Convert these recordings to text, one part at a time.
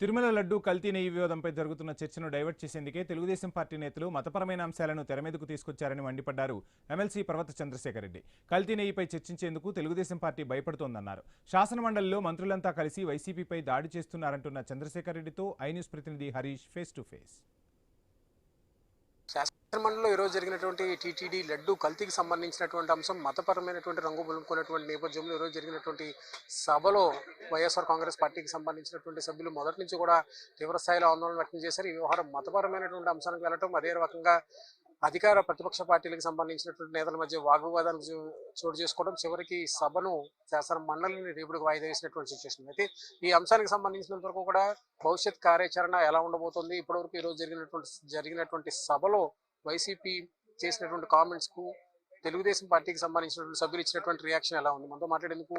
తిరుమల లడ్డూ కల్తీ నెయ్యి వివాదంపై జరుగుతున్న చర్చను డైవర్ట్ చేసేందుకే తెలుగుదేశం పార్టీ నేతలు మతపరమైన అంశాలను తెరమీదకు తీసుకొచ్చారని మండిపడ్డారు ఎమ్మెల్సీ పర్వత చంద్రశేఖర్ రెడ్డి. కల్తీ నెయ్యిపై చర్చించేందుకు తెలుగుదేశం పార్టీ భయపడుతోందన్నారు. శాసనమండలిలో మంత్రులంతా కలిసి వైసీపీపై దాడి చేస్తున్నారంటున్న చంద్రశేఖర్ రెడ్డితో ఐ న్యూస్ ప్రతినిధి హరీష్ ఫేస్ టు ఫేస్. శాసనమండలిలో ఈరోజు జరిగినటువంటి టీటీడీ లడ్డు కల్తీకి సంబంధించినటువంటి అంశం మతపరమైనటువంటి రంగు పులుముకున్నటువంటి నేపథ్యంలో ఈరోజు జరిగినటువంటి సభలో వైఎస్ఆర్ కాంగ్రెస్ పార్టీకి సంబంధించినటువంటి సభ్యులు మొదటి నుంచి కూడా తీవ్రస్థాయిలో ఆందోళన వ్యక్తం చేశారు. ఈ వ్యవహారం మతపరమైనటువంటి అంశానికి వెళ్ళటం, అదే రకంగా అధికార ప్రతిపక్ష పార్టీలకు సంబంధించినటువంటి నేతల మధ్య వాగ్వివాదాలు చోటు చేసుకోవడం, చివరికి సభను శాసన మండలిని రేపుడికి వాయిదా వేసినటువంటి సిచ్యువేషన్. అయితే ఈ అంశానికి సంబంధించినంత వరకు కూడా భవిష్యత్ కార్యాచరణ ఎలా ఉండబోతుంది, ఇప్పటివరకు ఈరోజు జరిగినటువంటి సభలో వైసీపీ చేసినటువంటి కామెంట్స్ కు తెలుగుదేశం పార్టీకి సంబంధించినటువంటి సభ్యులు ఇచ్చినటువంటి రియాక్షన్ ఎలా ఉంది? మనతో మాట్లాడేందుకు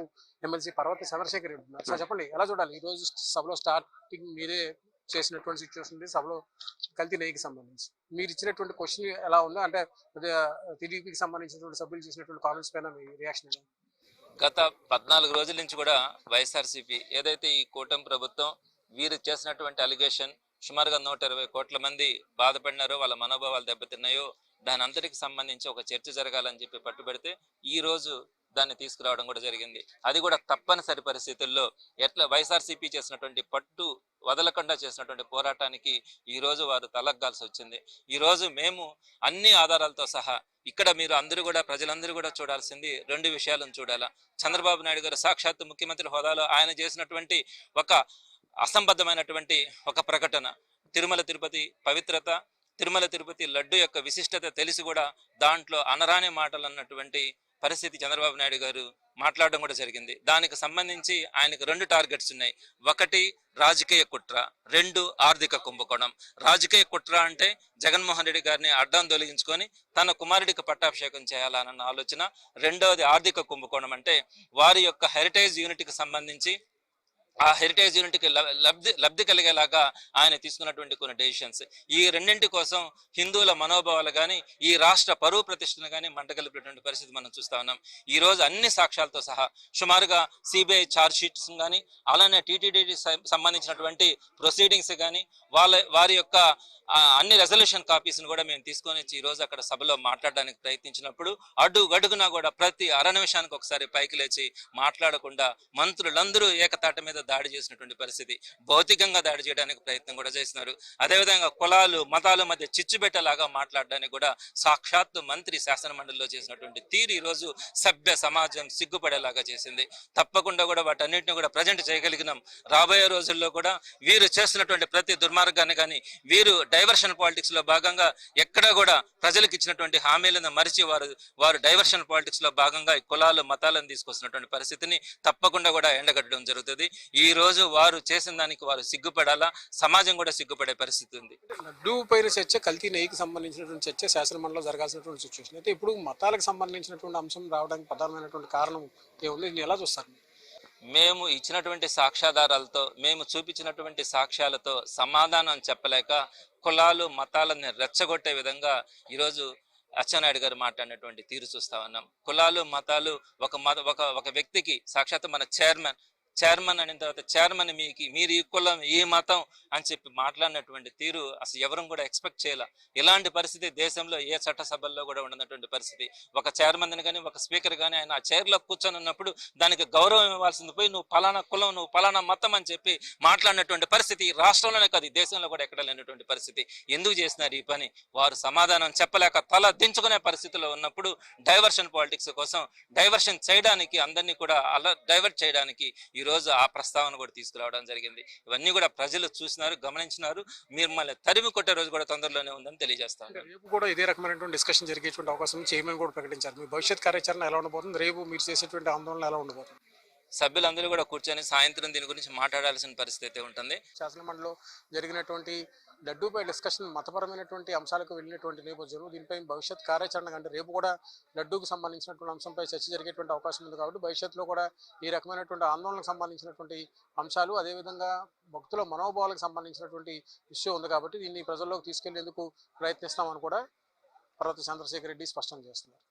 ఎమ్మెల్సీ పర్వత చంద్రశేఖర్ రెడ్డి ఉన్నారు. సార్ చెప్పండి, ఎలా చూడాలి ఈ రోజు సభలో స్టార్టింగ్ మీరే చేసినటువంటి సిచ్యువేషన్ ఉంది, సభలో కల్తీ నెయ్యికి సంబంధించి మీరు ఇచ్చినటువంటి క్వశ్చన్ ఎలా ఉందో, అంటే టీడీపీకి సంబంధించినటువంటి సభ్యులు చేసినటువంటి కామెంట్స్ పైన మీ రియాక్షన్ ఎలా? గత 14 రోజుల నుంచి కూడా వైఎస్ఆర్సీపీ ఏదైతే ఈ కూటమి ప్రభుత్వం వీరు చేసినటువంటి అలిగేషన్ సుమారుగా 120 కోట్ల మంది బాధపడినారో, వాళ్ళ మనోభావాలు దెబ్బతిన్నాయో, దాని అందరికి సంబంధించి ఒక చర్చ జరగాలని చెప్పి పట్టుబడితే ఈ రోజు దాన్ని తీసుకురావడం కూడా జరిగింది. అది కూడా తప్పనిసరి పరిస్థితుల్లో ఎట్లా వైఎస్ఆర్సీపీ చేసినటువంటి పట్టు వదలకుండా చేసినటువంటి పోరాటానికి ఈ రోజు వారు తలగ్గాల్సి వచ్చింది. ఈ రోజు మేము అన్ని ఆధారాలతో సహా ఇక్కడ మీరు అందరూ కూడా ప్రజలందరూ కూడా చూడాల్సింది 2 విషయాలను చూడాలా. చంద్రబాబు నాయుడు గారు సాక్షాత్తు ముఖ్యమంత్రి హోదాలో ఆయన చేసినటువంటి ఒక అసంబద్ధమైనటువంటి ఒక ప్రకటన, తిరుమల తిరుపతి పవిత్రత, తిరుమల తిరుపతి లడ్డు యొక్క విశిష్టత తెలిసి కూడా దాంట్లో అనరాని మాటలు అన్నటువంటి పరిస్థితి చంద్రబాబు నాయుడు గారు మాట్లాడడం కూడా జరిగింది. దానికి సంబంధించి ఆయనకు 2 టార్గెట్స్ ఉన్నాయి. 1 రాజకీయ కుట్ర, 2 ఆర్థిక కుంభకోణం. రాజకీయ కుట్ర అంటే జగన్మోహన్ రెడ్డి గారిని అడ్డం తొలగించుకొని తన కుమారుడికి పట్టాభిషేకం చేయాలన్న ఆలోచన. 2వది ఆర్థిక కుంభకోణం అంటే వారి యొక్క హెరిటేజ్ యూనిట్కి సంబంధించి ఆ హెరిటేజ్ యూనిట్కి లబ్ధి కలిగేలాగా ఆయన తీసుకున్నటువంటి కొన్ని డెసిషన్స్. ఈ 2 కోసం హిందువుల మనోభావాలు కానీ ఈ రాష్ట్ర పరువు ప్రతిష్టను కానీ మంటగలిపినటువంటి పరిస్థితి మనం చూస్తా ఉన్నాం. ఈ రోజు అన్ని సాక్ష్యాలతో సహా సుమారుగా సిబిఐ ఛార్జ్ షీట్స్ కానీ, అలానే టీటీడీ సంబంధించినటువంటి ప్రొసీడింగ్స్ కానీ, వారి యొక్క అన్ని రెజల్యూషన్ కాపీస్ను కూడా మేము తీసుకొని వచ్చి ఈ రోజు అక్కడ సభలో మాట్లాడడానికి ప్రయత్నించినప్పుడు అడుగడుగునా కూడా ప్రతి అర నిమిషానికి ఒకసారి పైకి లేచి మాట్లాడకుండా మంత్రులందరూ ఏకతాట మీద దాడి చేసినటువంటి పరిస్థితి, భౌతికంగా దాడి చేయడానికి ప్రయత్నం కూడా చేస్తున్నారు. అదేవిధంగా కులాలు మతాల మధ్య చిచ్చు పెట్టేలాగా మాట్లాడడానికి కూడా సాక్షాత్తు మంత్రి శాసన మండలిలో చేసినటువంటి తీరు ఈ రోజు సభ్య సమాజం సిగ్గుపడేలాగా చేసింది. తప్పకుండా కూడా వాటన్నిటిని కూడా ప్రజెంట్ చేయగలిగినాం. రాబోయే రోజుల్లో కూడా వీరు చేస్తున్నటువంటి ప్రతి దుర్మార్గాన్ని కానీ, వీరు డైవర్షన్ పాలిటిక్స్ లో భాగంగా ఎక్కడా కూడా ప్రజలకు ఇచ్చినటువంటి హామీలను మరిచి వారు డైవర్షన్ పాలిటిక్స్ లో భాగంగా కులాలు మతాలను తీసుకొస్తున్నటువంటి పరిస్థితిని తప్పకుండా కూడా ఎండగట్టడం జరుగుతుంది. ఈ రోజు వారు చేసిన దానికి వారు సిగ్గుపడాలా, సమాజం కూడా సిగ్గుపడే పరిస్థితి ఉంది. లడ్డూ పైన చర్చ, కల్తీ నెయ్యికి సంబంధించినటువంటి చర్చ శాసన మండలిలో జరగాల్సినటువంటి సిచ్యువేషన్. అయితే ఇప్పుడు మతాలకు సంబంధించినటువంటి అంశం రావడానికి ప్రధానమైనటువంటి కారణం ఏముంది, దీన్ని ఎలా చూస్తారు? మేము ఇచ్చినటువంటి సాక్ష్యాధారాలతో, మేము చూపించినటువంటి సాక్ష్యాలతో సమాధానం చెప్పలేక కులాలు మతాలను రెచ్చగొట్టే విధంగా ఈరోజు అచ్చెన్నాయుడు గారు మాట్లాడినటువంటి తీరు చూస్తా ఉన్నాం. కులాలు మతాలు ఒక వ్యక్తికి సాక్షాత్తు మన చైర్మన్ అయిన తర్వాత చైర్మన్ మీరు ఈ కులం ఈ మతం అని చెప్పి మాట్లాడినటువంటి తీరు అసలు ఎవరు కూడా ఎక్స్పెక్ట్ చేయాల. ఇలాంటి పరిస్థితి దేశంలో ఏ చట్టసభల్లో కూడా ఉండనటువంటి పరిస్థితి. ఒక చైర్మన్ కానీ ఒక స్పీకర్ కానీ ఆయన ఆ చైర్లో కూర్చొని ఉన్నప్పుడు దానికి గౌరవం ఇవ్వాల్సింది పోయి నువ్వు పలానా కులం, నువ్వు పలానా మతం అని చెప్పి మాట్లాడినటువంటి పరిస్థితి రాష్ట్రంలోనే కాదు దేశంలో కూడా ఎక్కడ లేనటువంటి పరిస్థితి. ఎందుకు చేసినారు ఈ పని? వారు సమాధానం చెప్పలేక తల దించుకునే పరిస్థితిలో ఉన్నప్పుడు డైవర్షన్ పాలిటిక్స్ కోసం డైవర్షన్ చేయడానికి, అందరినీ కూడా అలా డైవర్ట్ చేయడానికి ఈ రోజు ఆ ప్రస్తావన కూడా తీసుకురావడం జరిగింది. ఇవన్నీ కూడా ప్రజలు చూసినారు, గమనించినారు. మీరు మళ్ళీ తరిమి కొట్టే రోజు కూడా తొందరలోనే ఉందని తెలియజేస్తాను. రేపు కూడా ఇదే రకమైనటువంటి డిస్కషన్ జరిగేటువంటి అవకాశం చైర్మన్ కూడా ప్రకటించారు. మీ భవిష్యత్ కార్యాచరణ ఎలా ఉండబోతుంది? రేపు మీరు చేసేటువంటి ఆందోళన ఎలా ఉండబోతుంది? సభ్యులందరూ కూడా కూర్చొని సాయంత్రం దీని గురించి మాట్లాడాల్సిన పరిస్థితి ఉంటుంది. శాసనమండలిలో జరిగినటువంటి లడ్డూపై డిస్కషన్ మతపరమైనటువంటి అంశాలకు వెళ్ళినటువంటి నేపథ్యంలో దీనిపై భవిష్యత్ కార్యాచరణ కంటే రేపు కూడా లడ్డూకు సంబంధించినటువంటి అంశంపై చర్చ జరిగేటువంటి అవకాశం ఉంది. కాబట్టి భవిష్యత్తులో కూడా ఈ రకమైనటువంటి ఆందోళనకు సంబంధించినటువంటి అంశాలు, అదేవిధంగా భక్తుల మనోభావాలకు సంబంధించినటువంటి ఇష్యూ ఉంది. కాబట్టి దీన్ని ప్రజల్లోకి తీసుకెళ్లేందుకు ప్రయత్నిస్తామని కూడా పర్వత చంద్రశేఖర్ రెడ్డి స్పష్టం చేస్తున్నారు.